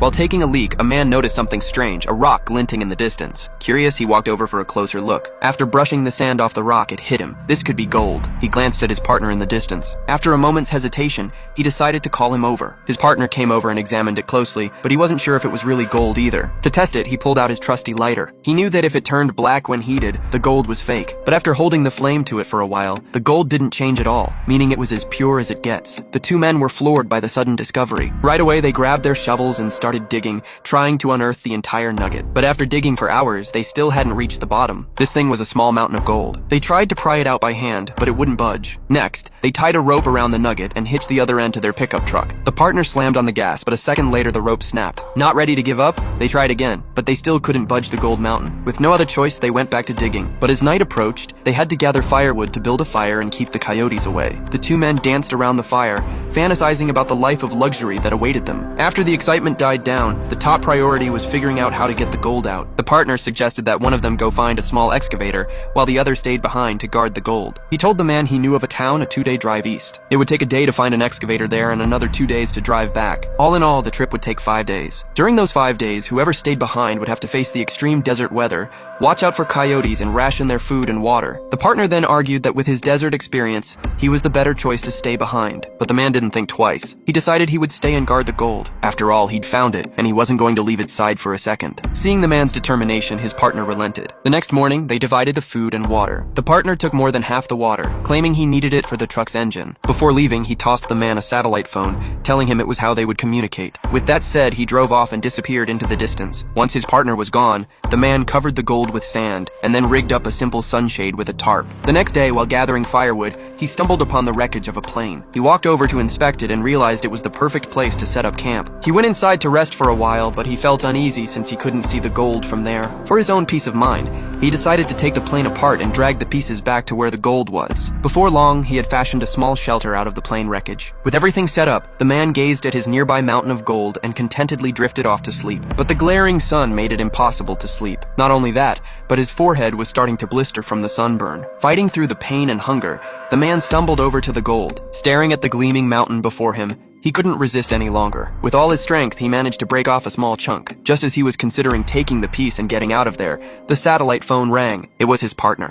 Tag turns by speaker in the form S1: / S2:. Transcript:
S1: While taking a leak, a man noticed something strange, a rock glinting in the distance. Curious, he walked over for a closer look. After brushing the sand off the rock, it hit him. This could be gold. He glanced at his partner in the distance. After a moment's hesitation, he decided to call him over. His partner came over and examined it closely, but he wasn't sure if it was really gold either. To test it, he pulled out his trusty lighter. He knew that if it turned black when heated, the gold was fake. But after holding the flame to it for a while, the gold didn't change at all, meaning it was as pure as it gets. The two men were floored by the sudden discovery. Right away, they grabbed their shovels and started digging, trying to unearth the entire nugget. But after digging for hours, they still hadn't reached the bottom. This thing was a small mountain of gold. They tried to pry it out by hand, but it wouldn't budge. Next, they tied a rope around the nugget and hitched the other end to their pickup truck. The partner slammed on the gas, but a second later the rope snapped. Not ready to give up, they tried again, but they still couldn't budge the gold mountain. With no other choice, they went back to digging. But as night approached, they had to gather firewood to build a fire and keep the coyotes away. The two men danced around the fire, fantasizing about the life of luxury that awaited them. After the excitement died down, the top priority was figuring out how to get the gold out. The partner suggested that one of them go find a small excavator, while the other stayed behind to guard the gold. He told the man he knew of a town a 2-day drive east. It would take a day to find an excavator there and another 2 days to drive back. All in all, the trip would take 5 days. During those 5 days, whoever stayed behind would have to face the extreme desert weather, watch out for coyotes, and ration their food and water. The partner then argued that with his desert experience, he was the better choice to stay behind. But the man didn't think twice. He decided he would stay and guard the gold. After all, he'd found it, and he wasn't going to leave its side for a second. Seeing the man's determination, his partner relented. The next morning, they divided the food and water. The partner took more than half the water, claiming he needed it for the truck's engine. Before leaving, he tossed the man a satellite phone, telling him it was how they would communicate. With that said, he drove off and disappeared into the distance. Once his partner was gone, the man covered the gold with sand, and then rigged up a simple sunshade with a tarp. The next day, while gathering firewood, he stumbled upon the wreckage of a plane. He walked over to inspect it and realized it was the perfect place to set up camp. He went inside to rest for a while, but he felt uneasy since he couldn't see the gold from there. For his own peace of mind, he decided to take the plane apart and drag the pieces back to where the gold was. Before long, he had fashioned a small shelter out of the plane wreckage. With everything set up, the man gazed at his nearby mountain of gold and contentedly drifted off to sleep. But the glaring sun made it impossible to sleep. Not only that, but his forehead was starting to blister from the sunburn. Fighting through the pain and hunger, the man stumbled over to the gold. Staring at the gleaming mountain before him, he couldn't resist any longer. With all his strength, he managed to break off a small chunk. Just as he was considering taking the piece and getting out of there, the satellite phone rang. It was his partner.